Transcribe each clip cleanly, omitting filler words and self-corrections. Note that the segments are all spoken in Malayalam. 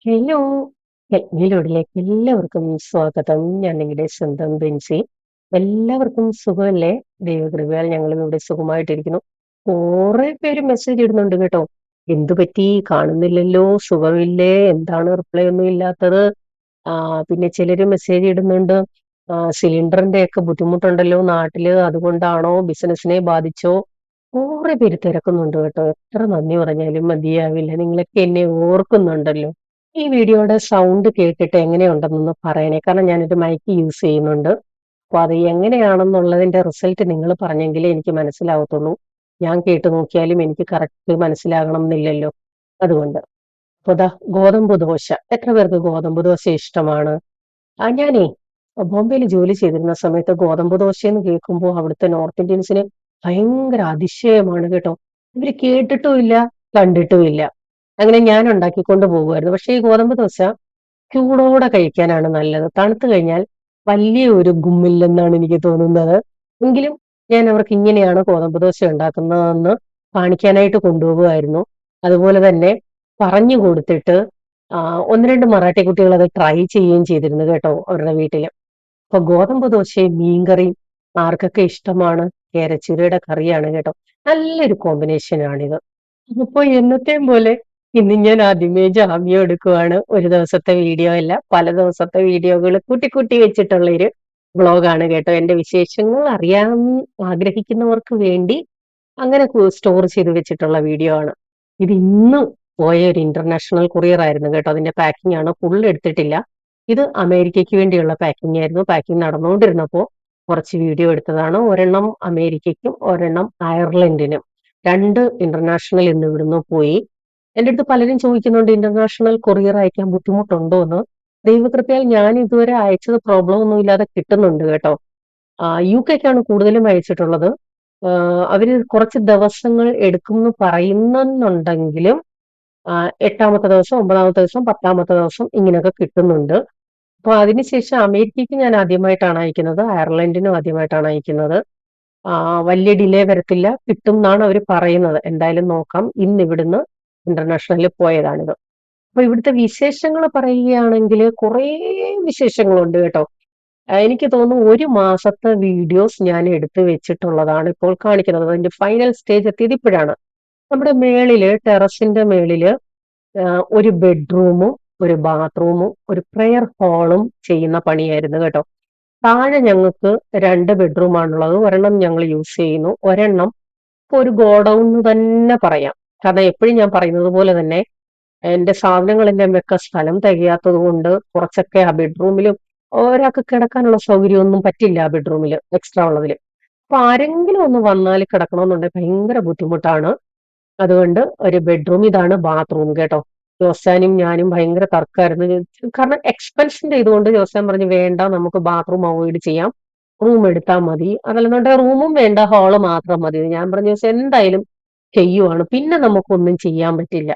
ഹലോ! ടെക്മിലോഡിലേക്ക് എല്ലാവർക്കും സ്വാഗതം. ഞാൻ നിങ്ങളുടെ സ്വന്തം ബെൻസി. എല്ലാവർക്കും സുഖമല്ലേ? ദൈവകൃപയാൽ ഞങ്ങളും ഇവിടെ സുഖമായിട്ടിരിക്കുന്നു. കുറെ പേര് മെസ്സേജ് ഇടുന്നുണ്ട് കേട്ടോ. എന്തു പറ്റി? കാണുന്നില്ലല്ലോ, സുഖമില്ലേ? എന്താണ് റിപ്ലൈ ഒന്നും ഇല്ലാത്തത്? പിന്നെ ചിലര് മെസ്സേജ് ഇടുന്നുണ്ട്. സിലിണ്ടറിന്റെ ഒക്കെ ബുദ്ധിമുട്ടുണ്ടല്ലോ നാട്ടില്, അതുകൊണ്ടാണോ? ബിസിനസിനെ ബാധിച്ചോ? കുറെ പേര് തിരക്കുന്നുണ്ട് കേട്ടോ. എത്ര നന്ദി പറഞ്ഞാലും മതിയാവില്ല. നിങ്ങളൊക്കെ എന്നെ ഓർക്കുന്നുണ്ടല്ലോ. ഈ വീഡിയോയുടെ സൗണ്ട് കേട്ടിട്ട് എങ്ങനെയുണ്ടെന്നൊന്ന് പറയണേ. കാരണം ഞാനൊരു മൈക്ക് യൂസ് ചെയ്യുന്നുണ്ട്. അപ്പൊ അത് എങ്ങനെയാണെന്നുള്ളതിന്റെ റിസൾട്ട് നിങ്ങൾ പറഞ്ഞെങ്കിലേ എനിക്ക് മനസ്സിലാവത്തുള്ളൂ. ഞാൻ കേട്ട് നോക്കിയാലും എനിക്ക് കറക്റ്റ് മനസ്സിലാകണം എന്നില്ലല്ലോ. അതുകൊണ്ട്. അപ്പൊ ദാ ഗോതമ്പ് ദോശ. എത്ര പേർക്ക് ഗോതമ്പ് ദോശ ഇഷ്ടമാണ്? ഞാനേ ബോംബെയിൽ ജോലി ചെയ്തിരുന്ന സമയത്ത് ഗോതമ്പ് ദോശയെന്ന് കേൾക്കുമ്പോൾ അവിടുത്തെ നോർത്ത് ഇന്ത്യൻസിന് ഭയങ്കര അതിശയമാണ് കേട്ടോ. ഇവര് കേട്ടിട്ടും ഇല്ല, കണ്ടിട്ടും ഇല്ല. അങ്ങനെ ഞാൻ ഉണ്ടാക്കിക്കൊണ്ട് പോകുമായിരുന്നു. പക്ഷേ ഈ ഗോതമ്പ് ദോശ ചൂടോടെ കഴിക്കാനാണ് നല്ലത്. തണുത്തു കഴിഞ്ഞാൽ വലിയ ഒരു ഗുമ്മില്ലെന്നാണ് എനിക്ക് തോന്നുന്നത്. എങ്കിലും ഞാൻ അവർക്ക് ഇങ്ങനെയാണ് ഗോതമ്പ് ദോശ ഉണ്ടാക്കുന്നതെന്ന് കാണിക്കാനായിട്ട് കൊണ്ടുപോകുമായിരുന്നു. അതുപോലെ തന്നെ പറഞ്ഞു കൊടുത്തിട്ട് ഒന്ന് രണ്ട് മറാഠി കുട്ടികൾ അത് ട്രൈ ചെയ്യുകയും ചെയ്തിരുന്നു കേട്ടോ അവരുടെ വീട്ടില്. അപ്പൊ ഗോതമ്പ് ദോശയും മീൻകറിയും ആർക്കൊക്കെ ഇഷ്ടമാണ്? കേരച്ചീരയുടെ കറിയാണ് കേട്ടോ. നല്ലൊരു കോമ്പിനേഷനാണിത്. അപ്പൊ എന്നത്തെയും പോലെ ഇന്ന് ഞാൻ ആദ്യമേ ജാമ്യം എടുക്കുവാണ്. ഒരു ദിവസത്തെ വീഡിയോ അല്ല, പല ദിവസത്തെ വീഡിയോകൾ കൂട്ടി കൂട്ടി വെച്ചിട്ടുള്ള ഒരു വ്ളോഗാണ് കേട്ടോ. എന്റെ വിശേഷങ്ങൾ അറിയാൻ ആഗ്രഹിക്കുന്നവർക്ക് വേണ്ടി അങ്ങനെ സ്റ്റോർ ചെയ്ത് വെച്ചിട്ടുള്ള വീഡിയോ ആണ്. ഇത് ഇന്ന് പോയ ഒരു ഇന്റർനാഷണൽ കൊറിയർ ആയിരുന്നു കേട്ടോ. അതിന്റെ പാക്കിംഗ് ആണ്, ഫുൾ എടുത്തിട്ടില്ല. ഇത് അമേരിക്കയ്ക്ക് വേണ്ടിയുള്ള പാക്കിംഗ് ആയിരുന്നു. പാക്കിംഗ് നടന്നുകൊണ്ടിരുന്നപ്പോ കുറച്ച് വീഡിയോ എടുത്തതാണ്. ഒരെണ്ണം അമേരിക്കയ്ക്കും ഒരെണ്ണം അയർലൻഡിനും. രണ്ട് ഇന്റർനാഷണൽ ഇന്ന് ഇവിടുന്ന് പോയി. എന്റെ അടുത്ത് പലരും ചോദിക്കുന്നുണ്ട് ഇന്റർനാഷണൽ കൊറിയർ അയക്കാൻ ബുദ്ധിമുട്ടുണ്ടോ എന്ന്. ദൈവകൃപയാൽ ഞാൻ ഇതുവരെ അയച്ചത് പ്രോബ്ലം ഒന്നും ഇല്ലാതെ കിട്ടുന്നുണ്ട് കേട്ടോ. യു കെക്കാണ് കൂടുതലും അയച്ചിട്ടുള്ളത്. അവര് കുറച്ച് ദിവസങ്ങൾ എടുക്കും എന്ന് പറയുന്നുണ്ടെങ്കിലും എട്ടാമത്തെ ദിവസം, ഒമ്പതാമത്തെ ദിവസം, പത്താമത്തെ ദിവസം ഇങ്ങനെയൊക്കെ കിട്ടുന്നുണ്ട്. അപ്പൊ അതിനുശേഷം അമേരിക്കയ്ക്ക് ഞാൻ ആദ്യമായിട്ടാണ് അയക്കുന്നത്, അയർലൻഡിനും ആദ്യമായിട്ടാണ് അയക്കുന്നത്. വലിയ ഡിലേ വരത്തില്ല, കിട്ടും എന്നാണ് അവർ പറയുന്നത്. എന്തായാലും നോക്കാം. ഇന്ന് ഇവിടുന്ന് ഇന്റർനാഷണലിൽ പോയതാണിത്. അപ്പൊ ഇവിടുത്തെ വിശേഷങ്ങൾ പറയുകയാണെങ്കിൽ കുറേ വിശേഷങ്ങളുണ്ട് കേട്ടോ. എനിക്ക് തോന്നുന്നു ഒരു മാസത്തെ വീഡിയോസ് ഞാൻ എടുത്തു വെച്ചിട്ടുള്ളതാണ് ഇപ്പോൾ കാണിക്കുന്നത്. അതിന്റെ ഫൈനൽ സ്റ്റേജ് എത്തിയത് ഇപ്പോഴാണ്. നമ്മുടെ മേളില്, ടെറസിന്റെ മേളില് ഒരു ബെഡ്റൂമും ഒരു ബാത്റൂമും ഒരു പ്രെയർ ഹാളും ചെയ്യുന്ന പണിയായിരുന്നു കേട്ടോ. താഴെ ഞങ്ങൾക്ക് രണ്ട് ബെഡ്റൂം ആണുള്ളത്. ഒരെണ്ണം ഞങ്ങൾ യൂസ് ചെയ്യുന്നു, ഒരെണ്ണം ഇപ്പൊ ഒരു ഗോഡൌൺ എന്ന് തന്നെ പറയാം. കാരണം എപ്പോഴും ഞാൻ പറയുന്നത് പോലെ തന്നെ എന്റെ സാധനങ്ങളെല്ലാം വെക്കാൻ സ്ഥലം തികയാത്തത് കൊണ്ട് കുറച്ചൊക്കെ ആ ബെഡ്റൂമിലും, ഒരാൾക്ക് കിടക്കാനുള്ള സൗകര്യമൊന്നും പറ്റില്ല ആ ബെഡ്റൂമിൽ എക്സ്ട്രാ ഉള്ളതിൽ. അപ്പൊ ആരെങ്കിലും ഒന്ന് വന്നാൽ കിടക്കണമെന്നുണ്ടെങ്കിൽ ഭയങ്കര ബുദ്ധിമുട്ടാണ്. അതുകൊണ്ട് ഒരു ബെഡ്റൂം, ഇതാണ് ബാത്റൂം കേട്ടോ. ജോസാനും ഞാനും ഭയങ്കര തർക്കമായിരുന്നു. കാരണം എക്സ്പെൻസിന്റെ ഇതുകൊണ്ട് ജോസാൻ പറഞ്ഞു വേണ്ട, നമുക്ക് ബാത്റൂം അവോയ്ഡ് ചെയ്യാം, റൂം എടുത്താൽ മതി. അതല്ലെന്നുണ്ടെങ്കിൽ റൂമും വേണ്ട, ഹാള് മാത്രം മതി. ഞാൻ പറഞ്ഞു ജോസ് എന്തായാലും ചെയ്യുവാണ്, പിന്നെ നമുക്കൊന്നും ചെയ്യാൻ പറ്റില്ല.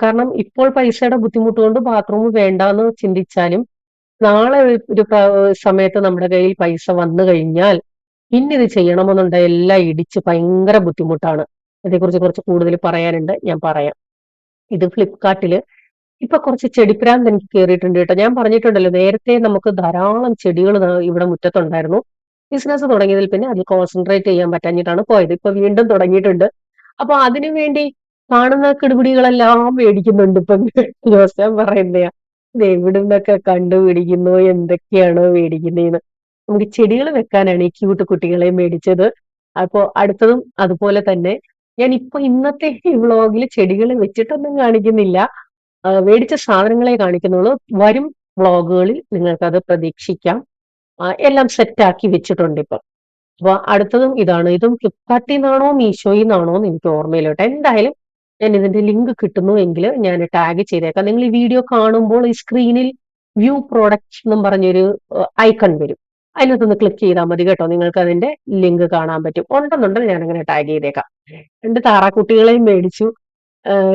കാരണം ഇപ്പോൾ പൈസയുടെ ബുദ്ധിമുട്ട് കൊണ്ട് ബാത്റൂം വേണ്ടാന്ന് ചിന്തിച്ചാലും നാളെ ഒരു സമയത്ത് നമ്മുടെ കയ്യിൽ പൈസ വന്നു കഴിഞ്ഞാൽ പിന്നെ ഇത് ചെയ്യണമെന്നുണ്ടെങ്കിൽ എല്ലാം ഇടിച്ച് ഭയങ്കര ബുദ്ധിമുട്ടാണ്. അതേക്കുറിച്ച് കുറച്ച് കൂടുതൽ പറയാനുണ്ട്, ഞാൻ പറയാം. ഇത് ഫ്ലിപ്കാർട്ടില് ഇപ്പൊ കുറച്ച് ചെടിപ്രാന്ത് എനിക്ക് കയറിയിട്ടുണ്ട് കേട്ടോ. ഞാൻ പറഞ്ഞിട്ടുണ്ടല്ലോ നേരത്തെ നമുക്ക് ധാരാളം ചെടികൾ ഇവിടെ മുറ്റത്തുണ്ടായിരുന്നു. ബിസിനസ് തുടങ്ങിയതിൽ പിന്നെ അതിൽ കോൺസെൻട്രേറ്റ് ചെയ്യാൻ പറ്റാഞ്ഞിട്ടാണ് പോയത്. ഇപ്പൊ വീണ്ടും തുടങ്ങിയിട്ടുണ്ട്. അപ്പൊ അതിനു വേണ്ടി കാണുന്ന കിടുപിടികളെല്ലാം മേടിക്കുന്നുണ്ട് ഇപ്പൊ. ജോസാൻ പറയുന്നയാ, ഇത് എവിടുന്നൊക്കെ കണ്ടുപിടിക്കുന്നു, എന്തൊക്കെയാണോ മേടിക്കുന്നതെന്ന്. നമുക്ക് ചെടികൾ വെക്കാനാണ് ഈ ക്യൂട്ട് കുട്ടികളെ മേടിച്ചത്. അപ്പൊ അടുത്തതും അതുപോലെ തന്നെ. ഞാൻ ഇപ്പൊ ഇന്നത്തെ ഈ വ്ളോഗിൽ ചെടികൾ വെച്ചിട്ടൊന്നും കാണിക്കുന്നില്ല, മേടിച്ച സാധനങ്ങളെ കാണിക്കുന്നുള്ളൂ. വരും വ്ളോഗുകളിൽ നിങ്ങൾക്കത് പ്രതീക്ഷിക്കാം. എല്ലാം സെറ്റാക്കി വെച്ചിട്ടുണ്ട് ഇപ്പൊ. അപ്പൊ അടുത്തതും ഇതാണ്. ഇതും ഫ്ലിപ്കാർട്ടിൽ നിന്നാണോ മീഷോയിൽ നിന്നാണോ എന്ന് എനിക്ക് ഓർമ്മയില്ല കേട്ടോ. എന്തായാലും ഞാൻ ഇതിന്റെ ലിങ്ക് കിട്ടുന്നു എങ്കിൽ ഞാൻ ടാഗ് ചെയ്തേക്കാം. നിങ്ങൾ ഈ വീഡിയോ കാണുമ്പോൾ ഈ സ്ക്രീനിൽ വ്യൂ പ്രോഡക്റ്റ് എന്നും പറഞ്ഞൊരു ഐക്കൺ വരും. അതിനകത്തൊന്ന് ക്ലിക്ക് ചെയ്താൽ മതി കേട്ടോ. നിങ്ങൾക്ക് അതിന്റെ ലിങ്ക് കാണാൻ പറ്റും. ഉണ്ടെന്നുണ്ടെങ്കിൽ ഞാൻ അങ്ങനെ ടാഗ് ചെയ്തേക്കാം. രണ്ട് താറാക്കുട്ടികളെയും മേടിച്ചു.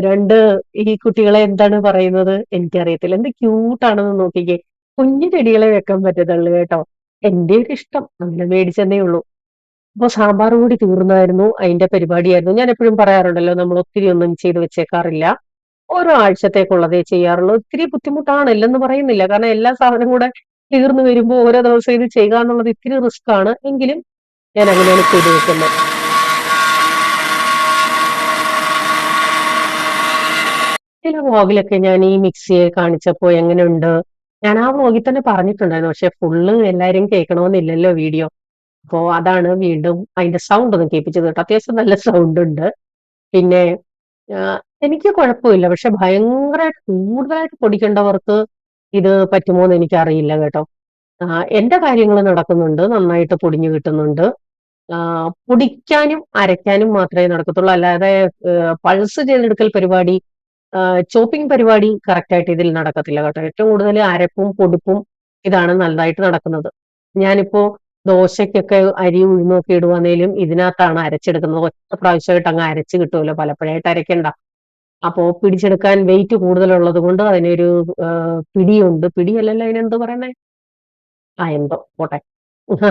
രണ്ട് ഈ കുട്ടികളെ എന്താണ് പറയുന്നത് എനിക്കറിയത്തില്ല. എന്ത് ക്യൂട്ടാണെന്ന് നോക്കിക്കേ. കുഞ്ഞു ചെടികളെ വെക്കാൻ പറ്റത്തുള്ളൂ കേട്ടോ. എന്റെ ഒരു ഇഷ്ടം അങ്ങനെ മേടിച്ചെന്നേ ഉള്ളൂ. അപ്പൊ സാമ്പാർ കൂടി തീർന്നായിരുന്നു, അതിന്റെ പരിപാടിയായിരുന്നു. ഞാൻ എപ്പോഴും പറയാറുണ്ടല്ലോ നമ്മൾ ഒത്തിരി ഒന്നും ചെയ്ത് വെച്ചേക്കാറില്ല. ഓരോ ആഴ്ചത്തേക്കുള്ളതേ ചെയ്യാറുള്ളൂ. ഇത്തിരി ബുദ്ധിമുട്ടാണ്, ഇല്ലെന്ന് പറയുന്നില്ല. കാരണം എല്ലാ സാധനവും കൂടെ തീർന്നു വരുമ്പോ ഓരോ ദിവസം ഇത് ചെയ്യുക എന്നുള്ളത് ഇത്തിരി റിസ്ക് ആണ്. എങ്കിലും ഞാൻ അങ്ങനെയാണ് ചെയ്തു വെക്കുന്നത്. ചില വ്ലോഗിലൊക്കെ ഞാൻ ഈ മിക്സിയെ കാണിച്ചപ്പോ എങ്ങനെയുണ്ട്, ഞാൻ ആ വ്ലോഗിൽ തന്നെ പറഞ്ഞിട്ടുണ്ടായിരുന്നു. പക്ഷെ ഫുള്ള് എല്ലാരും കേൾക്കണമെന്നില്ലല്ലോ വീഡിയോ. അപ്പോ അതാണ് വീണ്ടും അതിന്റെ സൗണ്ട് ഒന്ന് കേൾപ്പിച്ചത് കേട്ടോ. അത്യാവശ്യം നല്ല സൗണ്ട് ഉണ്ട്. പിന്നെ എനിക്ക് കുഴപ്പമില്ല. പക്ഷെ ഭയങ്കരമായിട്ട് കൂടുതലായിട്ട് പൊടിക്കേണ്ടവർക്ക് ഇത് പറ്റുമോ എന്ന് എനിക്കറിയില്ല കേട്ടോ. എന്റെ കാര്യങ്ങൾ നടക്കുന്നുണ്ട്. നന്നായിട്ട് പൊടിഞ്ഞു കിട്ടുന്നുണ്ട്. പൊടിക്കാനും അരയ്ക്കാനും മാത്രമേ നടക്കത്തുള്ളൂ. അല്ലാതെ പൾസ് ചെയ്തെടുക്കൽ പരിപാടി, ചോപ്പിംഗ് പരിപാടി കറക്റ്റ് ആയിട്ട് ഇതിൽ നടക്കത്തില്ല കേട്ടോ. ഏറ്റവും കൂടുതൽ അരപ്പും പൊടിപ്പും ഇതാണ് നല്ലതായിട്ട് നടക്കുന്നത്. ഞാനിപ്പോ ദോശയ്ക്കൊക്കെ അരി ഉഴുന്നും ഒക്കെ ഇടുവാന്നേലും ഇതിനകത്താണ് അരച്ചെടുക്കുന്നത്. ഒറ്റ പ്രാവശ്യമായിട്ട് അങ്ങ് അരച്ച് കിട്ടുമല്ലോ, പലപ്പോഴായിട്ട് അരയ്ക്കണ്ട. അപ്പോ പിടിച്ചെടുക്കാൻ വെയിറ്റ് കൂടുതലുള്ളത് കൊണ്ട് അതിനൊരു പിടിയുണ്ട്. പിടിയല്ലല്ലോ അതിനെന്ത് പറയുന്നേ, എന്തോ പോട്ടെ.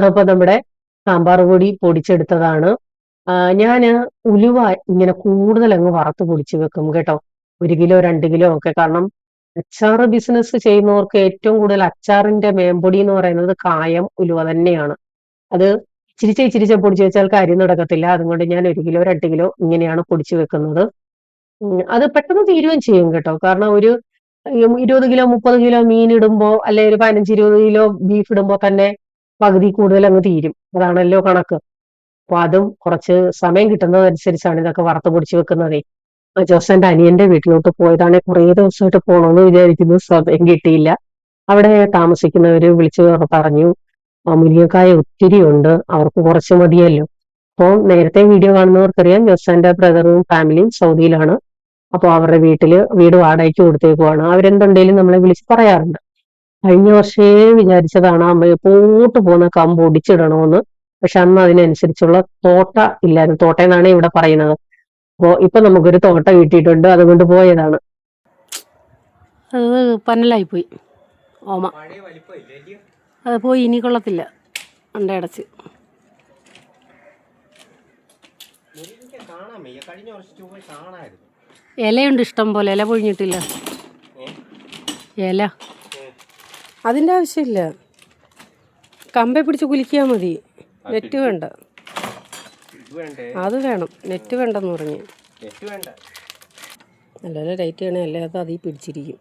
അപ്പൊ നമ്മുടെ സാമ്പാർ പൊടി പൊടിച്ചെടുത്തതാണ്. ഞാന് ഉലുവ ഇങ്ങനെ കൂടുതൽ അങ്ങ് വറുത്ത് പൊടിച്ചു വെക്കും കേട്ടോ. 1 കിലോ 2 കിലോ ഒക്കെ. കാരണം അച്ചാറ് ബിസിനസ് ചെയ്യുന്നവർക്ക് ഏറ്റവും കൂടുതൽ അച്ചാറിന്റെ മേമ്പൊടി എന്ന് പറയുന്നത് കായം ഉലുവ തന്നെയാണ്. അത് ഇച്ചിരിച്ച പൊടിച്ചു വെച്ചാൽ കാര്യം നടക്കത്തില്ല. അതുകൊണ്ട് ഞാൻ 1 കിലോ 2 കിലോ ഇങ്ങനെയാണ് പൊടിച്ചു വെക്കുന്നത്. അത് പെട്ടെന്ന് തീരുകയും ചെയ്യും കേട്ടോ. കാരണം ഒരു 20 കിലോ 30 കിലോ മീൻ ഇടുമ്പോ, അല്ലെ ഒരു 15-20 കിലോ ബീഫ് ഇടുമ്പോ തന്നെ പകുതി കൂടുതൽ അങ്ങ് തീരും. അതാണല്ലോ കണക്ക്. അപ്പൊ അതും കുറച്ച് സമയം കിട്ടുന്നതനുസരിച്ചാണ് ഇതൊക്കെ വറുത്ത് പൊടിച്ചു വെക്കുന്നതേ. ജോസന്റെ അനിയന്റെ വീട്ടിലോട്ട് പോയതാണ്. കുറേ ദിവസമായിട്ട് പോകണമെന്ന് വിചാരിക്കുന്നു, സമയം കിട്ടിയില്ല. അവിടെ താമസിക്കുന്നവര് വിളിച്ചു പറഞ്ഞു, മുരിങ്ങക്കായ ഒത്തിരി ഉണ്ട്, അവർക്ക് കുറച്ച് മതിയല്ലോ. അപ്പോൾ നേരത്തെ വീഡിയോ കാണുന്നവർക്കറിയാം, ജോസന്റെ ബ്രദറും ഫാമിലിയും സൗദിയിലാണ്. അപ്പൊ അവരുടെ വീട് വാടകയ്ക്ക് കൊടുത്തേക്കുവാണ്. അവരെന്തുണ്ടെങ്കിലും നമ്മളെ വിളിച്ച് പറയാറുണ്ട്. കഴിഞ്ഞ വർഷേ വിചാരിച്ചതാണ് അമ്മ പോട്ട് പോകുന്ന കമ്പ് ഒടിച്ചിടണമെന്ന്. പക്ഷെ അന്ന് അതിനനുസരിച്ചുള്ള തോട്ട ഇല്ലായിരുന്നു. തോട്ടയെന്നാണ് ഇവിടെ പറയുന്നത്. അപ്പോ ഇപ്പൊ നമുക്കൊരു തോട്ട കിട്ടിയിട്ടുണ്ട്, അതുകൊണ്ട് പോയതാണ്. അത് പന്നലായി പോയി ഓമ. അത് പോയി, ഇനി കൊള്ളത്തില്ല. അടച്ച് ഇലയുണ്ട് ഇഷ്ടം പോലെ. ഇല പൊഴിഞ്ഞിട്ടില്ല. ഇല അതിൻ്റെ ആവശ്യമില്ല. കമ്പെ പിടിച്ച് കുലിക്കിയാൽ മതി. നെറ്റ് വേണ്ട. അത് വേണം. നെറ്റ് വേണ്ടെന്ന് പറഞ്ഞു. നല്ല ലൈറ്റ് വേണേ, അല്ലേ അത് അതിൽ പിടിച്ചിരിക്കും.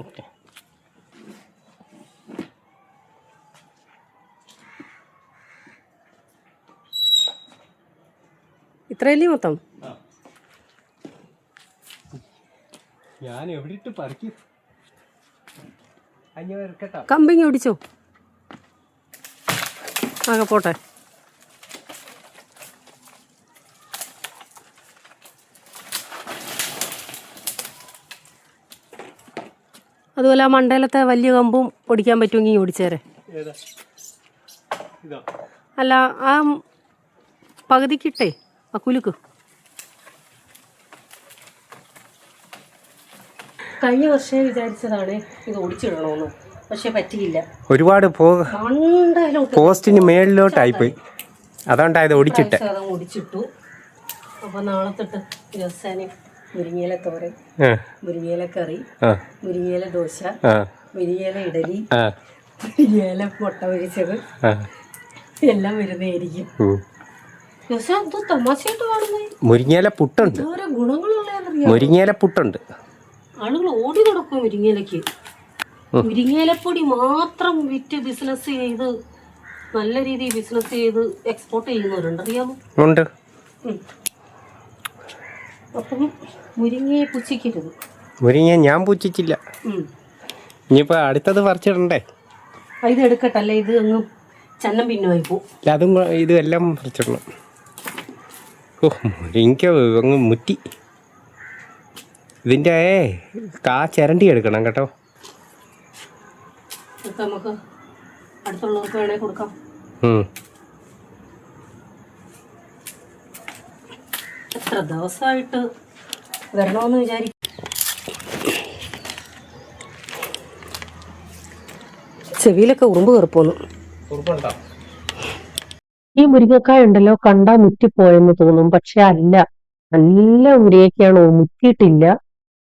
ഓക്കെ, ഇത്രയല്ലേ മൊത്തം? ഞാൻ എവിടെ പറിക്കും. കമ്പിങ് ഓടിച്ചോ, ആകെ പോട്ടെ. അതുപോലെ ആ മണ്ടയിലത്തെ വലിയ കമ്പും ഒടിക്കാൻ പറ്റുമെങ്കിൽ ഓടിച്ചേരെ. അല്ല, ആ പകുതിക്കിട്ടേ ആ കുലുക്ക്. കഴിഞ്ഞ വർഷം വിചാരിച്ചതാണ് ഇത് ഓടിച്ചിടണമെന്ന്, പക്ഷെ പറ്റിയില്ല. ഒരുപാട് പോസ്റ്റിന് മേളിലോട്ടായി പോയി. അതുകൊണ്ടായത് ഓടിച്ചിട്ട്. ഓടിച്ചിട്ടു. അപ്പൊ നാളെ തൊട്ട് ദിവസേന മുരിങ്ങയില തോരൻ, മുരിങ്ങയില കറി, മുരിങ്ങയില ദോശ, മുരിങ്ങയില ഇഡലി, മുരിങ്ങയില മുട്ട പൊരിച്ചത് എല്ലാം വരുന്നതായിരിക്കും. തമാശയായിട്ട് കാണുന്നേ. മുരിങ്ങയില പുട്ടുണ്ട്. ഓരോ ഗുണങ്ങളുള്ള മുരിങ്ങയില പുട്ടുണ്ട്. ആളുകൾ ഓടി നടക്കും മുരിങ്ങയിലക്ക്. മുരിങ്ങയിലപ്പൊടി മാത്രം വിറ്റ് ബിസിനസ് ചെയ്ത് നല്ല രീതിയിൽ ബിസിനസ് ചെയ്ത് എക്സ്പോർട്ട് ചെയ്യുന്നവരുണ്ട്, അറിയാമോ? ഉണ്ട്. അപ്പം മുരിങ്ങയെ പുച്ഛിക്കരുത്. മുരിങ്ങ ഞാൻ പുച്ഛിച്ചില്ല. ഇനിയിപ്പോ അടുത്തത് പറിച്ചിടണ്ടേ? ഇത് എടുക്കട്ടല്ലേ, ഇത് അങ്ങ് ചന്നം പിന്നുമായി പോവും. അതും ഇതും എല്ലാം പറിച്ചിടണം. മുരിങ്ങ അങ്ങ് മുറ്റി. ഇതിൻ്റെ ചിരണ്ടി എടുക്കണം കേട്ടോ. നമുക്ക് അടുത്തുള്ളവർക്ക് വേണേ കൊടുക്കാം. എത്ര ദിവസമായിട്ട് വരണമെന്ന് വിചാരിക്കും. ചെവിയിലൊക്കെ ഉറുമ്പ് കയറിപ്പോന്നു. ഈ മുരിങ്ങക്കായ ഉണ്ടല്ലോ കണ്ടാ മുറ്റിപ്പോയെന്ന് തോന്നും, പക്ഷെ അല്ല. നല്ല മുരിങ്ങക്കയാണ്, മുറ്റിയിട്ടില്ല.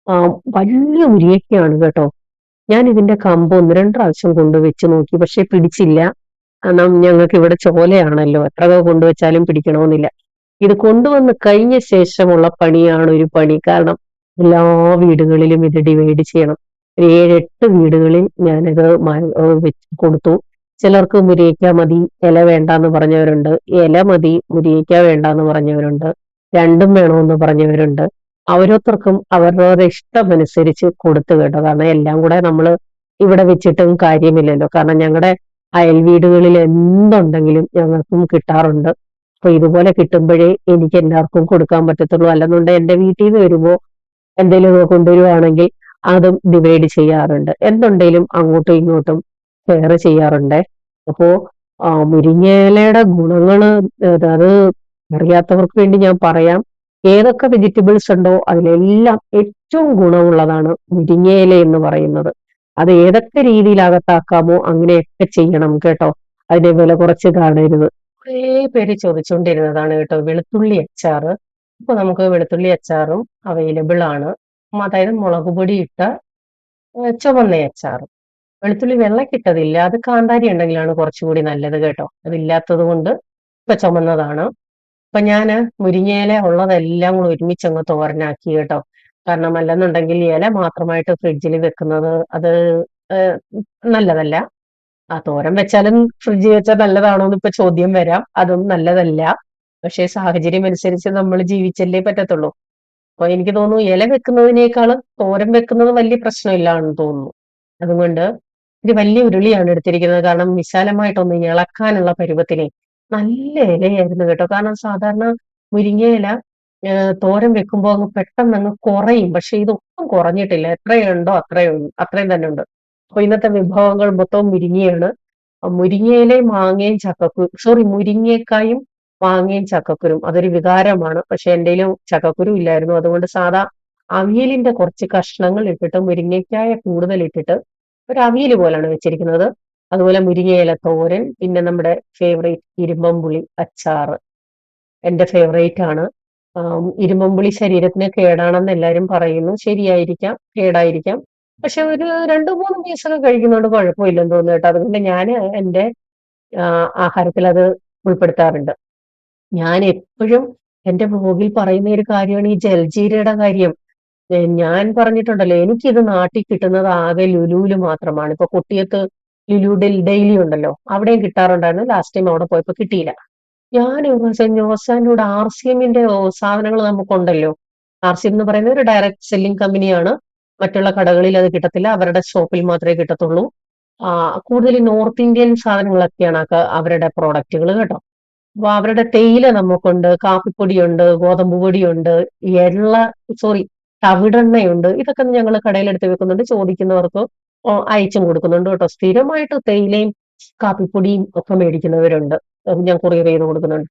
ആ, വലിയ മുരിങ്ങക്കയാണ് കേട്ടോ. ഞാൻ ഇതിന്റെ കമ്പ് 1-2 പ്രാവശ്യം കൊണ്ടുവച്ച് നോക്കി, പക്ഷെ പിടിച്ചില്ല. കാരണം ഞങ്ങൾക്ക് ഇവിടെ ചോലയാണല്ലോ, എത്ര കൊണ്ടുവച്ചാലും പിടിക്കണമെന്നില്ല. ഇത് കൊണ്ടുവന്ന് കഴിഞ്ഞ ശേഷമുള്ള പണിയാണ് ഒരു പണി. കാരണം എല്ലാ വീടുകളിലും ഇത് ഡിവൈഡ് ചെയ്യണം. ഒരു 7-8 വീടുകളിൽ ഞാനിത് വെച്ച് കൊടുത്തു. ചിലർക്ക് മുരിങ്ങയ്ക്ക മതി, ഇല വേണ്ടാന്ന് പറഞ്ഞവരുണ്ട്. ഇല മതി, മുരിങ്ങയ്ക്ക വേണ്ടാന്ന് പറഞ്ഞവരുണ്ട്. രണ്ടും വേണമെന്ന് പറഞ്ഞവരുണ്ട്. ഓരോരുത്തർക്കും അവരവരുടെ ഇഷ്ടമനുസരിച്ച് കൊടുത്തു കേട്ടോ. കാരണം എല്ലാം കൂടെ നമ്മള് ഇവിടെ വെച്ചിട്ടും കാര്യമില്ലല്ലോ. കാരണം ഞങ്ങളുടെ അയൽ വീടുകളിൽ എന്തുണ്ടെങ്കിലും ഞങ്ങൾക്കും കിട്ടാറുണ്ട്. അപ്പൊ ഇതുപോലെ കിട്ടുമ്പോഴേ എനിക്ക് എല്ലാവർക്കും കൊടുക്കാൻ പറ്റത്തുള്ളൂ. അല്ലെന്നുണ്ടെങ്കിൽ എന്റെ വീട്ടിൽ നിന്ന് വരുമ്പോ എന്തെങ്കിലും കൊണ്ടുവരുവാണെങ്കിൽ അതും ഡിവൈഡ് ചെയ്യാറുണ്ട്. എന്തുണ്ടെങ്കിലും അങ്ങോട്ടും ഇങ്ങോട്ടും ഷെയർ ചെയ്യാറുണ്ട്. അപ്പോ മുരിങ്ങയിലയുടെ ഗുണങ്ങള് അത് അറിയാത്തവർക്ക് വേണ്ടി ഞാൻ പറയാം. ഏതൊക്കെ വെജിറ്റബിൾസ് ഉണ്ടോ അതിലെല്ലാം ഏറ്റവും ഗുണമുള്ളതാണ് മുരിങ്ങയില എന്ന് പറയുന്നത്. അത് ഏതൊക്കെ രീതിയിൽ അകത്താക്കാമോ അങ്ങനെയൊക്കെ ചെയ്യണം കേട്ടോ. അതിന്റെ വില കുറച്ച് കാണരുത്. കുറേ പേര് ചോദിച്ചുകൊണ്ടിരുന്നതാണ് കേട്ടോ വെളുത്തുള്ളി അച്ചാറ്. ഇപ്പൊ നമുക്ക് വെളുത്തുള്ളി അച്ചാറും അവൈലബിൾ ആണ്. അതായത് മുളക് പൊടി ഇട്ട ചുവന്ന അച്ചാറ്. വെളുത്തുള്ളി വെള്ളക്കിട്ടതില്ല, അത് കാന്താരി ഉണ്ടെങ്കിലാണ് കുറച്ചുകൂടി നല്ലത് കേട്ടോ. അതില്ലാത്തത് കൊണ്ട് ഇപ്പൊ ചുമന്നതാണ്. അപ്പൊ ഞാന് മുരിങ്ങയില ഉള്ളതെല്ലാം കൂടെ ഒരുമിച്ചങ്ങ് തോരനാക്കി കേട്ടോ. കാരണം അല്ലെന്നുണ്ടെങ്കിൽ ഇല മാത്രമായിട്ട് ഫ്രിഡ്ജിൽ വെക്കുന്നത് അത് ഏഹ്, നല്ലതല്ല. ആ, തോരൻ വെച്ചാലും ഫ്രിഡ്ജിൽ വെച്ചാൽ നല്ലതാണോ എന്ന് ഇപ്പൊ ചോദ്യം വരാം. അതും നല്ലതല്ല. പക്ഷെ സാഹചര്യം അനുസരിച്ച് നമ്മൾ ജീവിച്ചല്ലേ പറ്റത്തുള്ളൂ. അപ്പൊ എനിക്ക് തോന്നുന്നു ഇല വെക്കുന്നതിനേക്കാളും തോരൻ വെക്കുന്നത് വലിയ പ്രശ്നമില്ലാന്ന് തോന്നുന്നു. അതുകൊണ്ട് ഇത് വലിയ ഉരുളിയാണ് എടുത്തിരിക്കുന്നത്. കാരണം വിശാലമായിട്ടൊന്ന് ഇളക്കാനുള്ള പരുവത്തിനെ നല്ല ഇലയായിരുന്നു കേട്ടോ. കാരണം സാധാരണ മുരിങ്ങയില തോരൻ വെക്കുമ്പോ അങ്ങ് പെട്ടെന്ന് അങ്ങ് കുറയും. പക്ഷെ ഇതൊട്ടും കുറഞ്ഞിട്ടില്ല. എത്രയുണ്ടോ അത്രയും തന്നെ ഉണ്ട്. അപ്പൊ ഇന്നത്തെ വിഭവങ്ങൾ മൊത്തം മുരിങ്ങയാണ്. മുരിങ്ങയിലയും മാങ്ങയും മുരിങ്ങക്കായും മാങ്ങയും ചക്കക്കുരും അതൊരു വികാരമാണ്. പക്ഷെ എന്റെയിലും ചക്കക്കുരു ഇല്ലായിരുന്നു. അതുകൊണ്ട് സാധാ അവിയലിന്റെ കുറച്ച് കഷ്ണങ്ങൾ ഇട്ടിട്ട് മുരിങ്ങക്കായ കൂടുതൽ ഇട്ടിട്ട് ഒരു അവിയൽ പോലാണ് വെച്ചിരിക്കുന്നത്. അതുപോലെ മുരിങ്ങയില തോരൻ, പിന്നെ നമ്മുടെ ഫേവറേറ്റ് ഇരുമ്പമ്പുളി അച്ചാറ് എന്റെ ഫേവറേറ്റ് ആണ്. ഇരുമ്പമ്പുളി ശരീരത്തിന് കേടാണെന്ന് എല്ലാരും പറയുന്നു. ശരിയായിരിക്കാം, കേടായിരിക്കാം. പക്ഷെ ഒരു 2-3 പീസൊക്കെ കഴിക്കുന്നതുകൊണ്ട് കുഴപ്പമില്ലെന്ന് തോന്നുന്നു കേട്ടോ. അതുകൊണ്ട് ഞാൻ എന്റെ ആഹാരത്തിൽ അത് ഉൾപ്പെടുത്താറുണ്ട്. ഞാൻ എപ്പോഴും എന്റെ വ്ലോഗിൽ പറയുന്ന ഒരു കാര്യമാണ് ഈ ജൽജീരയുടെ കാര്യം. ഞാൻ പറഞ്ഞിട്ടുണ്ടല്ലോ, എനിക്കിത് നാട്ടിൽ കിട്ടുന്നത് ആകെ ലുലുവില് മാത്രമാണ്. ഇപ്പൊ കൊട്ടിയത്ത് ലുലു ഡെയിലി ഉണ്ടല്ലോ, അവിടെയും കിട്ടാറുണ്ടായിരുന്നു. ലാസ്റ്റ് ടൈം അവിടെ പോയപ്പോ കിട്ടിയില്ല. ഞാൻ ജോസാനോട് RCMന്റെ സാധനങ്ങൾ നമുക്കുണ്ടല്ലോ. RCM എന്ന് പറയുന്നത് ഒരു ഡയറക്ട് സെല്ലിംഗ് കമ്പനിയാണ്. മറ്റുള്ള കടകളിൽ അത് കിട്ടത്തില്ല, അവരുടെ ഷോപ്പിൽ മാത്രമേ കിട്ടത്തുള്ളൂ. കൂടുതൽ നോർത്ത് ഇന്ത്യൻ സാധനങ്ങളൊക്കെയാണ് അവരുടെ പ്രോഡക്റ്റുകൾ കേട്ടോ. അപ്പൊ അവരുടെ തേയില നമുക്കുണ്ട്, കാപ്പിപ്പൊടിയുണ്ട്, ഗോതമ്പ് പൊടിയുണ്ട്, എള്ള സോറി തവിടെണ്ണയുണ്ട്. ഇതൊക്കെ ഞങ്ങൾ കടയിലെടുത്ത് വെക്കുന്നുണ്ട്. ചോദിക്കുന്നവർക്ക് അയച്ചും കൊടുക്കുന്നുണ്ട് കേട്ടോ. സ്ഥിരമായിട്ട് തേയിലയും കാപ്പിപ്പൊടിയും ഒക്കെ മേടിക്കുന്നവരുണ്ട്. അത് ഞാൻ കൊറിയർ ചെയ്ത് കൊടുക്കുന്നുണ്ട്.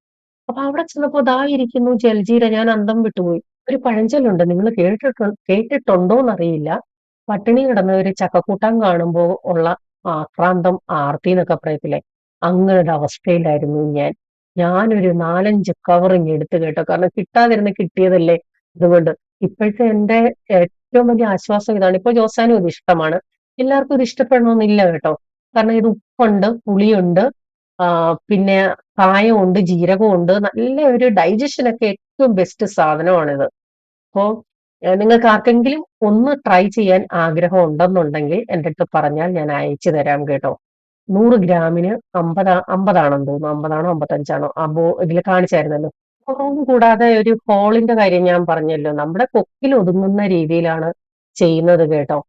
അപ്പൊ അവിടെ ചെന്നപ്പോ ദാ ഇരിക്കുന്നു ജൽജീര. ഞാൻ അന്തം വിട്ടുപോയി. ഒരു പഴഞ്ചൊല്ലുണ്ട്, നിങ്ങൾ കേട്ടിട്ടുണ്ടോന്നറിയില്ല. പട്ടിണി കിടന്നവര് ചക്കക്കൂട്ടാൻ കാണുമ്പോ ഉള്ള ആക്രാന്തം, ആർത്തി എന്നൊക്കെ പറയത്തില്ലേ, അങ്ങനൊരു അവസ്ഥയിലായിരുന്നു ഞാൻ. ഞാനൊരു 4-5 കവറിങ് എടുത്തു കേട്ടോ. കാരണം കിട്ടാതിരുന്ന് കിട്ടിയതല്ലേ. അതുകൊണ്ട് ഇപ്പോഴത്തെ എന്റെ ഏറ്റവും വലിയ ആശ്വാസം ഇതാണ്. ഇപ്പൊ ജോസാനും ഇത് ഇഷ്ടമാണ്. എല്ലാവർക്കും ഇത് ഇഷ്ടപ്പെടണമെന്നില്ല കേട്ടോ. കാരണം ഇത് ഉപ്പുണ്ട്, പുളിയുണ്ട്, പിന്നെ കായമുണ്ട്, ജീരകമുണ്ട്. നല്ല ഒരു ഡൈജഷനൊക്കെ ഏറ്റവും ബെസ്റ്റ് സാധനമാണിത്. അപ്പോ നിങ്ങൾക്ക് ആർക്കെങ്കിലും ഒന്ന് ട്രൈ ചെയ്യാൻ ആഗ്രഹം ഉണ്ടെന്നുണ്ടെങ്കിൽ എൻ്റെ അടുത്ത് പറഞ്ഞാൽ ഞാൻ അയച്ചു തരാം കേട്ടോ. 100 ഗ്രാമിന് 50 തോന്നുന്നു. 50 55 അപ്പോ ഇതിൽ കാണിച്ചായിരുന്നല്ലോ. കുറവും കൂടാതെ ഒരു ഹോളിന്റെ കാര്യം ഞാൻ പറഞ്ഞല്ലോ, നമ്മുടെ കൊക്കിൽ ഒതുങ്ങുന്ന രീതിയിലാണ് ചെയ്യുന്നത് കേട്ടോ.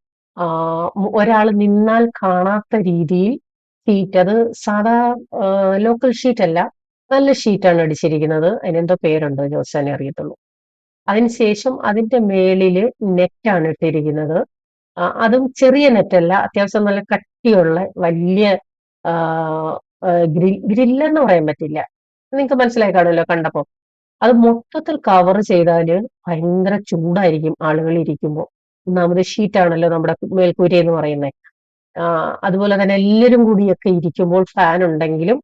ഒരാൾ നിന്നാൽ കാണാത്ത രീതിയിൽ ഷീറ്റ്, അത് സാധാ ലോക്കൽ ഷീറ്റ് അല്ല, നല്ല ഷീറ്റാണ് അടിച്ചിരിക്കുന്നത്. അതിനെന്തോ പേരുണ്ടോ ജോസാനെ അറിയത്തുള്ളൂ. അതിനുശേഷം അതിന്റെ മേളില് നെറ്റാണ് ഇട്ടിരിക്കുന്നത്. അതും ചെറിയ നെറ്റല്ല, അത്യാവശ്യം നല്ല കട്ടിയുള്ള വലിയ ഗ്രില്ലെന്ന് പറയാൻ പറ്റില്ല. നിങ്ങൾക്ക് മനസ്സിലായി കാണുമല്ലോ കണ്ടപ്പോ. അത് മൊത്തത്തിൽ കവർ ചെയ്താല് ഭയങ്കര ചൂടായിരിക്കും ആളുകൾ ഇരിക്കുമ്പോൾ. ഒന്നാമത് ഷീറ്റാണല്ലോ നമ്മുടെ മേൽക്കൂര എന്ന് പറയുന്നത്. അതുപോലെ തന്നെ എല്ലാവരും കൂടിയൊക്കെ ഇരിക്കുമ്പോൾ ഫാൻ ഉണ്ടെങ്കിലും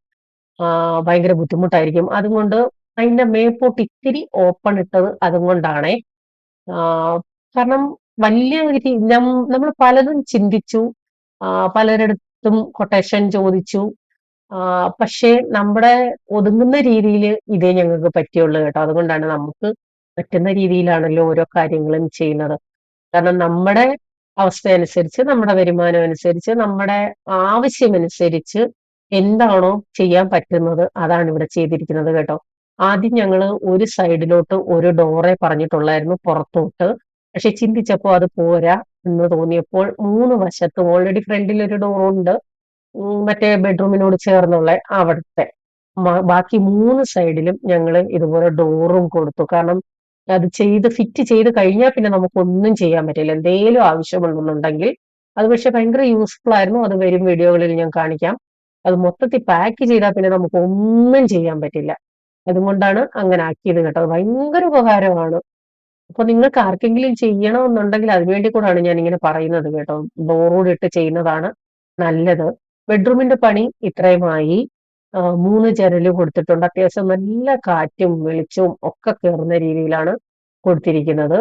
ഭയങ്കര ബുദ്ധിമുട്ടായിരിക്കും. അതുകൊണ്ട് അതിന്റെ മേപ്പോട്ട് ഇത്തിരി ഓപ്പൺ ഇട്ടത് അതുകൊണ്ടാണേ. ആഹ് കാരണം വലിയ നമ്മൾ പലതും ചിന്തിച്ചു. പലരിടത്തും കൊട്ടേഷൻ ചോദിച്ചു. പക്ഷേ നമ്മുടെ ഒതുങ്ങുന്ന രീതിയില് ഇതേ ഞങ്ങൾക്ക് പറ്റിയുള്ളൂ കേട്ടോ. അതുകൊണ്ടാണ് നമുക്ക് പറ്റുന്ന രീതിയിലാണല്ലോ ഓരോ കാര്യങ്ങളും ചെയ്യുന്നത്. കാരണം നമ്മുടെ അവസ്ഥയനുസരിച്ച്, നമ്മുടെ വരുമാനം അനുസരിച്ച്, നമ്മുടെ ആവശ്യമനുസരിച്ച് എന്താണോ ചെയ്യാൻ പറ്റുന്നത് അതാണ് ഇവിടെ ചെയ്തിരിക്കുന്നത് കേട്ടോ. ആദ്യം ഞങ്ങള് ഒരു സൈഡിലോട്ട് ഒരു ഡോറേ പറഞ്ഞിട്ടുള്ളായിരുന്നു പുറത്തോട്ട്. പക്ഷെ ചിന്തിച്ചപ്പോ അത് പോരാ എന്ന് തോന്നിയപ്പോൾ 3 വശത്തും ഓൾറെഡി ഫ്രണ്ടിൽ ഒരു ഡോറുണ്ട്. മറ്റേ ബെഡ്റൂമിനോട് ചേർന്നുള്ള അവിടുത്തെ. ബാക്കി 3 സൈഡിലും ഞങ്ങള് ഇതുപോലെ ഡോറും കൊടുത്തു. കാരണം അത് ഫിറ്റ് ചെയ്ത് കഴിഞ്ഞാൽ പിന്നെ നമുക്കൊന്നും ചെയ്യാൻ പറ്റില്ല. എന്തേലും ആവശ്യമുണ്ടെന്നുണ്ടെങ്കിൽ അത് പക്ഷെ ഭയങ്കര യൂസ്ഫുൾ ആയിരുന്നു. അത് വരും വീഡിയോകളിൽ ഞാൻ കാണിക്കാം. അത് മൊത്തത്തിൽ പാക്ക് ചെയ്താൽ പിന്നെ നമുക്ക് ഒന്നും ചെയ്യാൻ പറ്റില്ല. അതുകൊണ്ടാണ് അങ്ങനെ ആക്കിയത് കേട്ടോ. അത് ഭയങ്കര ഉപകാരമാണ്. അപ്പൊ നിങ്ങൾക്ക് ആർക്കെങ്കിലും ചെയ്യണമെന്നുണ്ടെങ്കിൽ അതിനുവേണ്ടി കൂടാണ് ഞാൻ ഇങ്ങനെ പറയുന്നത് കേട്ടോ. ഡോറോട് ഇട്ട് ചെയ്യുന്നതാണ് നല്ലത്. ബെഡ്റൂമിന്റെ പണി ഇത്രയുമായി. 3 ജനല് കൊടുത്തിട്ടുണ്ട്. അത്യാവശ്യം നല്ല കാറ്റും വെളിച്ചവും ഒക്കെ കയറുന്ന രീതിയിലാണ് കൊടുത്തിരിക്കുന്നത്.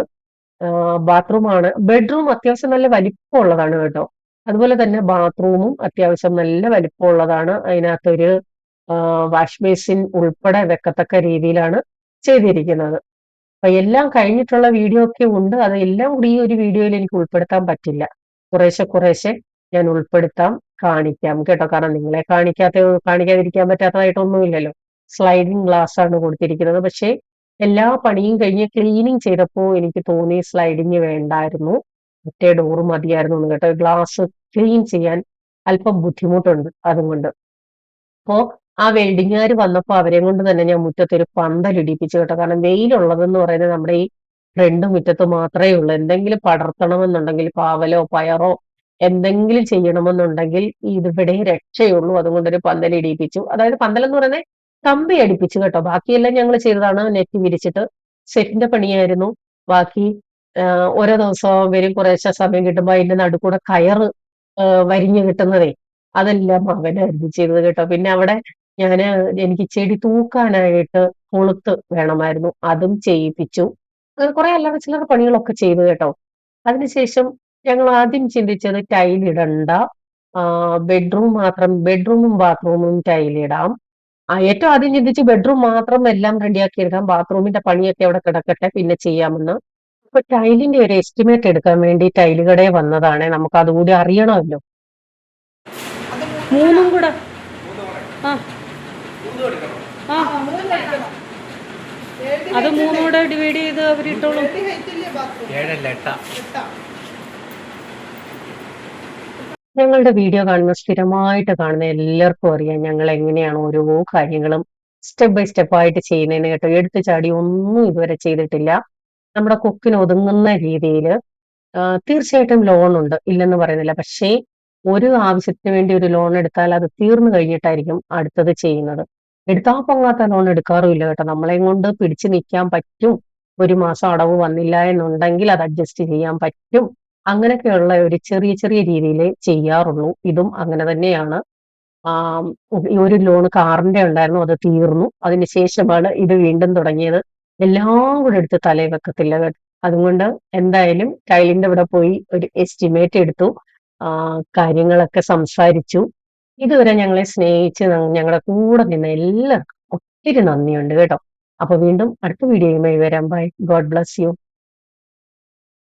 ബാത്റൂമാണ്. ബെഡ്റൂം അത്യാവശ്യം നല്ല വലിപ്പമുള്ളതാണ് കേട്ടോ. അതുപോലെ തന്നെ ബാത്റൂമും അത്യാവശ്യം നല്ല വലിപ്പമുള്ളതാണ്. അതിനകത്തൊരു വാഷ് ബേസിൻ ഉൾപ്പെടെ വെക്കത്തക്ക രീതിയിലാണ് ചെയ്തിരിക്കുന്നത്. അപ്പൊ എല്ലാം കഴിഞ്ഞിട്ടുള്ള വീഡിയോ ഒക്കെ ഉണ്ട്. അത് എല്ലാം കൂടി ഈ ഒരു വീഡിയോയിൽ എനിക്ക് ഉൾപ്പെടുത്താൻ പറ്റില്ല. കുറേശ്ശെ ഞാൻ ഉൾപ്പെടുത്താം, കാണിക്കാം കേട്ടോ. കാരണം നിങ്ങളെ കാണിക്കാതിരിക്കാൻ പറ്റാത്തതായിട്ടൊന്നുമില്ലല്ലോ. സ്ലൈഡിങ് ഗ്ലാസ് ആണ് കൊടുത്തിരിക്കുന്നത്. പക്ഷേ എല്ലാ പണിയും കഴിഞ്ഞ് ക്ലീനിങ് ചെയ്തപ്പോ എനിക്ക് തോന്നി സ്ലൈഡിങ് വേണ്ടായിരുന്നു, മറ്റേ ഡോറ് മതിയായിരുന്നു എന്ന് കേട്ടോ. ഗ്ലാസ് ക്ലീൻ ചെയ്യാൻ അല്പം ബുദ്ധിമുട്ടുണ്ട് അതുകൊണ്ട്. അപ്പോ ആ വെൽഡിങ്ങുകാർ വന്നപ്പോ അവരെ കൊണ്ട് തന്നെ ഞാൻ മുറ്റത്തൊരു പന്തലിടിപ്പിച്ചു കേട്ടോ. കാരണം വെയിലുള്ളതെന്ന് പറയുന്നത് നമ്മുടെ ഈ ഫ്രണ്ട് മുറ്റത്ത് മാത്രമേ ഉള്ളൂ. എന്തെങ്കിലും പടർത്തണമെന്നുണ്ടെങ്കിൽ പാവലോ പയറോ എന്തെങ്കിലും ചെയ്യണമെന്നുണ്ടെങ്കിൽ ഇതിവിടെ രക്ഷയുള്ളൂ. അതുകൊണ്ടൊരു പന്തലിടിപ്പിച്ചു. അതായത് പന്തലെന്ന് പറയുന്നത് കമ്പി അടിപ്പിച്ചു കേട്ടോ. ബാക്കിയെല്ലാം ഞങ്ങൾ ചെയ്തതാണ്. നെറ്റ് വിരിച്ചിട്ട് സെറ്റിന്റെ പണിയായിരുന്നു ബാക്കി. ഓരോ ദിവസവും വരും, കുറേശ്ശെ സമയം കിട്ടുമ്പോ അതിന്റെ നടുക്കൂടെ കയറ് വരിഞ്ഞു കിട്ടുന്നതേ അതെല്ലാം അവനായിരുന്നു ചെയ്തത് കേട്ടോ. പിന്നെ അവിടെ എനിക്ക് ചെടി തൂക്കാനായിട്ട് കൊളുത്ത് വേണമായിരുന്നു, അതും ചെയ്യിപ്പിച്ചു. അങ്ങനെ കുറെ അല്ലറ ചില്ലറ പണികളൊക്കെ ചെയ്തു കേട്ടോ. അതിനുശേഷം ഞങ്ങൾ ആദ്യം ചിന്തിച്ചത് ടൈലിടണ്ട, ബെഡ്റൂമും ബാത്റൂമും ടൈലിടാം. ഏറ്റവും ആദ്യം ചിന്തിച്ച് ബെഡ്റൂം മാത്രം എല്ലാം റെഡിയാക്കി എടുക്കാം, ബാത്റൂമിന്റെ പണിയൊക്കെ അവിടെ കിടക്കട്ടെ പിന്നെ ചെയ്യാമെന്ന്. അപ്പൊ ടൈലിന്റെ ഒരു എസ്റ്റിമേറ്റ് എടുക്കാൻ വേണ്ടി ടൈല് കടയിൽ വന്നതാണ്. നമുക്ക് അതുകൂടി അറിയണമല്ലോ. 3 കൂടെ ആ ആ അത് 3 കൂടെ ഡിവൈഡ് ചെയ്ത് അവരിട്ടോളൂ. ഞങ്ങളുടെ വീഡിയോ സ്ഥിരമായിട്ട് കാണുന്ന എല്ലാവർക്കും അറിയാം ഞങ്ങൾ എങ്ങനെയാണ് ഓരോ കാര്യങ്ങളും സ്റ്റെപ്പ് ബൈ സ്റ്റെപ്പ് ആയിട്ട് ചെയ്യുന്നതിന് കേട്ടോ. എടുത്തു ചാടി ഒന്നും ഇതുവരെ ചെയ്തിട്ടില്ല. നമ്മുടെ കൊക്കിന് ഒതുങ്ങുന്ന രീതിയിൽ. തീർച്ചയായിട്ടും ലോൺ ഉണ്ട്, ഇല്ലെന്ന് പറയുന്നില്ല. പക്ഷേ ഒരു ആവശ്യത്തിന് വേണ്ടി ഒരു ലോൺ എടുത്താൽ അത് തീർന്നു കഴിഞ്ഞിട്ടായിരിക്കും അടുത്തത് ചെയ്യുന്നത്. എടുത്താൽ പൊങ്ങാത്ത ലോൺ എടുക്കാറുമില്ല കേട്ടോ. നമ്മളെ കൊണ്ട് പിടിച്ചു നിൽക്കാൻ പറ്റും. 1 മാസം അടവ് വന്നില്ല എന്നുണ്ടെങ്കിൽ അത് അഡ്ജസ്റ്റ് ചെയ്യാൻ പറ്റും. അങ്ങനെയൊക്കെയുള്ള ഒരു ചെറിയ ചെറിയ രീതിയിലേ ചെയ്യാറുള്ളൂ. ഇതും അങ്ങനെ തന്നെയാണ്. ഈ ഒരു ലോൺ കാറിന്റെ ഉണ്ടായിരുന്നു, അത് തീർന്നു. അതിനുശേഷമാണ് ഇത് വീണ്ടും തുടങ്ങിയത്. എല്ലാം കൂടെ എടുത്ത് തലയിൽ വെക്കത്തില്ല കേട്ടോ. അതുകൊണ്ട് എന്തായാലും ടൈലിന്റെ ഇവിടെ പോയി ഒരു എസ്റ്റിമേറ്റ് എടുത്തു. കാര്യങ്ങളൊക്കെ സംസാരിച്ചു. ഇതുവരെ ഞങ്ങളെ സ്നേഹിച്ച് ഞങ്ങളുടെ കൂടെ നിന്ന എല്ലാവർക്കും ഒത്തിരി നന്ദിയുണ്ട് കേട്ടോ. അപ്പൊ വീണ്ടും അടുത്ത വീഡിയോയുമായി വരാം. ബൈ. God bless you.